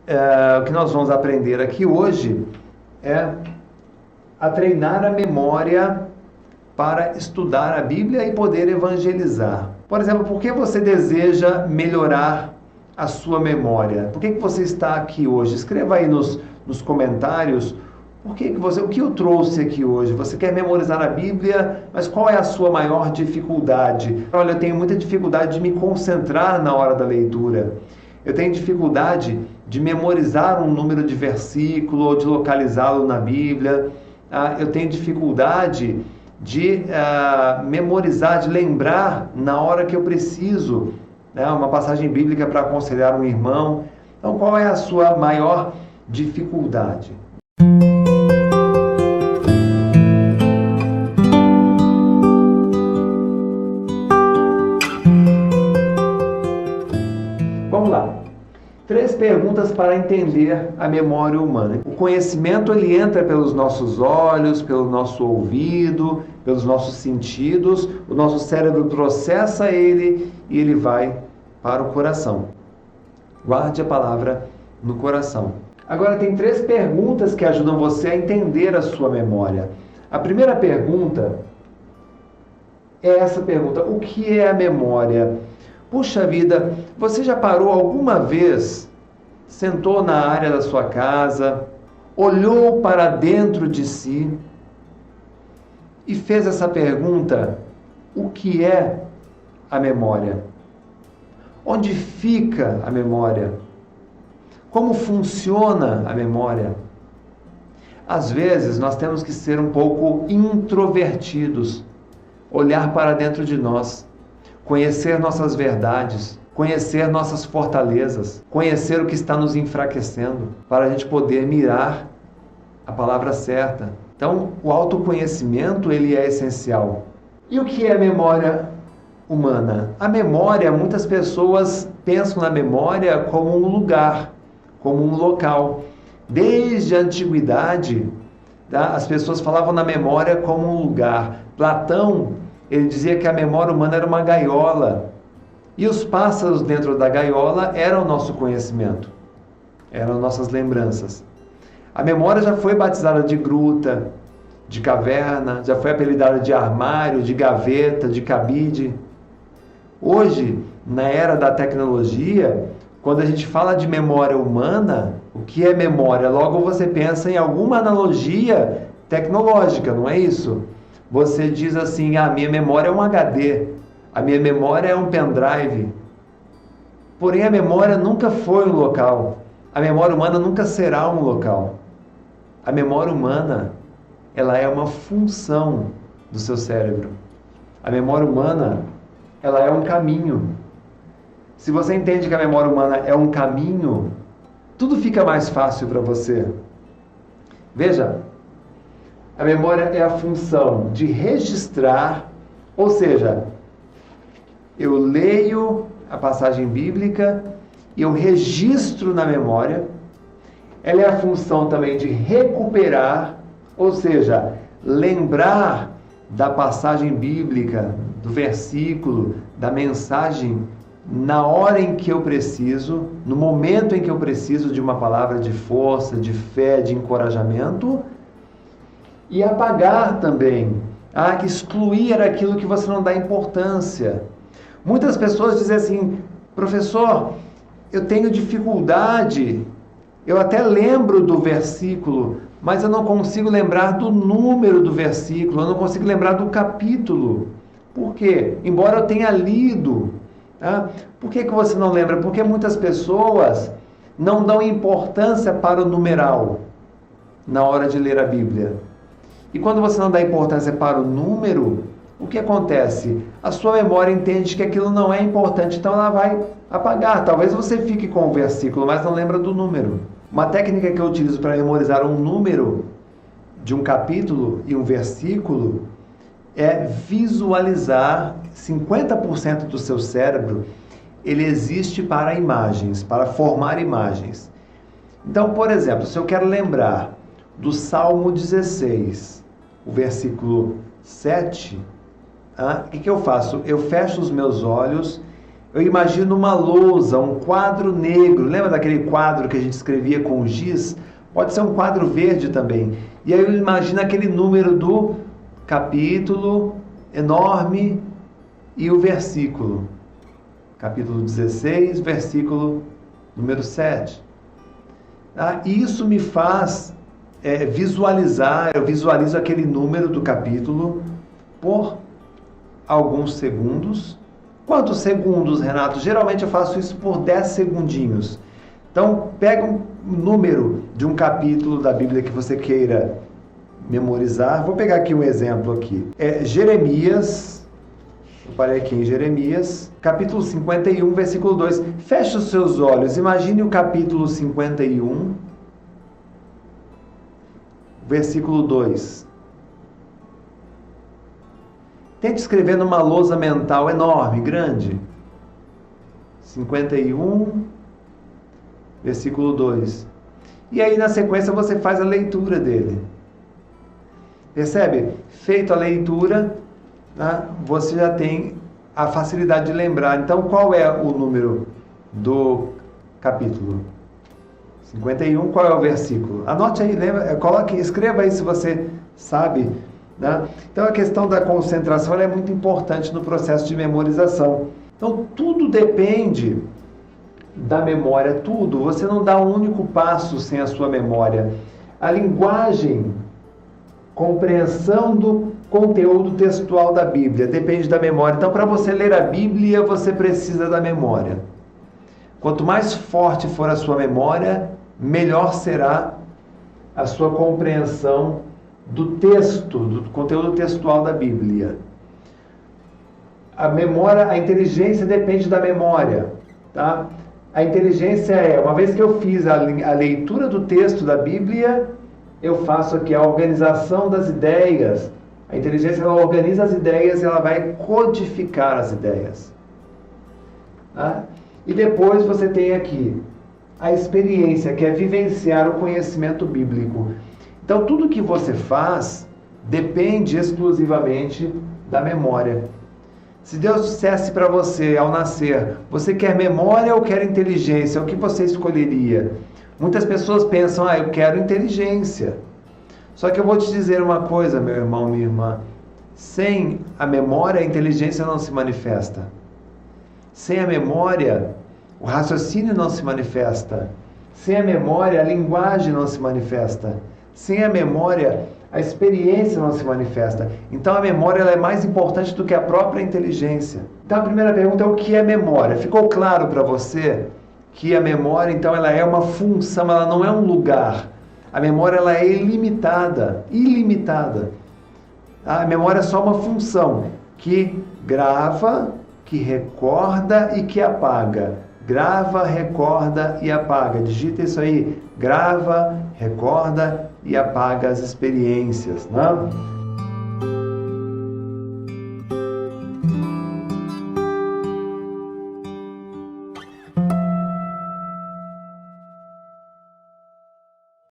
o que nós vamos aprender aqui hoje é a treinar a memória para estudar a Bíblia e poder evangelizar. Por exemplo, por que você deseja melhorar a sua memória? Por que você está aqui hoje? Escreva aí nos comentários o que eu trouxe aqui hoje. Você quer memorizar a Bíblia, mas qual é a sua maior dificuldade? Olha, eu tenho muita dificuldade de me concentrar na hora da leitura. Eu tenho dificuldade de memorizar um número de versículo ou de localizá-lo na Bíblia. Eu tenho dificuldade de memorizar, de lembrar na hora que eu preciso, né, uma passagem bíblica para aconselhar um irmão. Então, qual é a sua maior dificuldade? Vamos lá. 3 perguntas para entender a memória humana. O conhecimento ele entra pelos nossos olhos, pelo nosso ouvido, pelos nossos sentidos. O nosso cérebro processa ele e ele vai para o coração. Guarde a palavra no coração. Agora tem 3 perguntas que ajudam você a entender a sua memória. A primeira pergunta é essa pergunta: o que é a memória? Puxa vida, você já parou alguma vez, sentou na área da sua casa, olhou para dentro de si e fez essa pergunta: o que é a memória? Onde fica a memória? Como funciona a memória? Às vezes nós temos que ser um pouco introvertidos, olhar para dentro de nós, conhecer nossas verdades, conhecer nossas fortalezas, conhecer o que está nos enfraquecendo, para a gente poder mirar a palavra certa. Então, o autoconhecimento, ele é essencial. E o que é a memória humana? A memória, muitas pessoas pensam na memória como um lugar, como um local. Desde a antiguidade, as pessoas falavam na memória como um lugar. Platão, ele dizia que a memória humana era uma gaiola. E os pássaros dentro da gaiola eram o nosso conhecimento. Eram nossas lembranças. A memória já foi batizada de gruta, de caverna, já foi apelidada de armário, de gaveta, de cabide. Hoje, na era da tecnologia, quando a gente fala de memória humana, o que é memória? Logo você pensa em alguma analogia tecnológica, não é isso? Você diz assim: a minha memória é um HD, a minha memória é um pendrive. Porém, a memória nunca foi um local. A memória humana nunca será um local. A memória humana, ela é uma função do seu cérebro. A memória humana, ela é um caminho. Se você entende que a memória humana é um caminho, tudo fica mais fácil para você. Veja, a memória é a função de registrar, ou seja, eu leio a passagem bíblica e eu registro na memória. Ela é a função também de recuperar, ou seja, lembrar da passagem bíblica, do versículo, da mensagem, na hora em que eu preciso, no momento em que eu preciso de uma palavra de força, de fé, de encorajamento. E apagar também, que excluir aquilo que você não dá importância. Muitas pessoas dizem assim: professor, eu tenho dificuldade, eu até lembro do versículo, mas eu não consigo lembrar do número do versículo, eu não consigo lembrar do capítulo. Por quê? Embora eu tenha lido. Por que você não lembra? Porque muitas pessoas não dão importância para o numeral na hora de ler a Bíblia. E quando você não dá importância para o número, o que acontece? A sua memória entende que aquilo não é importante, então ela vai apagar. Talvez você fique com o versículo, mas não lembra do número. Uma técnica que eu utilizo para memorizar um número de um capítulo e um versículo é visualizar. 50% do seu cérebro, ele existe para imagens, para formar imagens. Então, por exemplo, se eu quero lembrar do Salmo 16, o versículo 7, o que eu faço? Eu fecho os meus olhos, Eu imagino uma lousa, um quadro negro. Lembra daquele quadro que a gente escrevia com giz? Pode ser um quadro verde também. E aí eu imagino aquele número do capítulo enorme e o versículo. Capítulo 16, versículo número 7. Isso me faz visualizar, eu visualizo aquele número do capítulo por alguns segundos. Quantos segundos, Renato? Geralmente eu faço isso por 10 segundinhos. Então, pega um número de um capítulo da Bíblia que você queira memorizar. Vou pegar aqui um exemplo aqui. Jeremias, eu parei aqui em Jeremias, capítulo 51, versículo 2. Feche os seus olhos, imagine o capítulo 51, versículo 2. Tente escrever numa lousa mental enorme, grande. 51, versículo 2. E aí, na sequência, você faz a leitura dele. Percebe? Feito a leitura, você já tem a facilidade de lembrar. Então, qual é o número do capítulo? 51, qual é o versículo? Anote aí, lembra, coloque, escreva aí se você sabe. Então a questão da concentração é muito importante no processo de memorização. Então tudo depende da memória, tudo. Você não dá um único passo sem a sua memória. A linguagem, compreensão do conteúdo textual da Bíblia depende da memória. Então, para você ler a Bíblia, você precisa da memória. Quanto mais forte for a sua memória, melhor será a sua compreensão do texto, do conteúdo textual da Bíblia. A memória, a inteligência depende da memória, tá? A inteligência uma vez que eu fiz a leitura do texto da Bíblia, eu faço aqui a organização das ideias. A inteligência, ela organiza as ideias e ela vai codificar as ideias. Tá? E depois você tem aqui a experiência, que é vivenciar o conhecimento bíblico. Então, tudo que você faz depende exclusivamente da memória. Se Deus dissesse para você, ao nascer, você quer memória ou quer inteligência, o que você escolheria? Muitas pessoas pensam, eu quero inteligência. Só que eu vou te dizer uma coisa, meu irmão, minha irmã. Sem a memória, a inteligência não se manifesta. Sem a memória, o raciocínio não se manifesta. Sem a memória, a linguagem não se manifesta. Sem a memória, a experiência não se manifesta. Então a memória ela é mais importante do que a própria inteligência. Então a primeira pergunta é o que é memória? Ficou claro para você que a memória, então, ela é uma função, ela não é um lugar. A memória ela é ilimitada. A memória é só uma função que grava, que recorda e que apaga. Grava, recorda e apaga. Digita isso aí. Grava, recorda e apaga as experiências, né?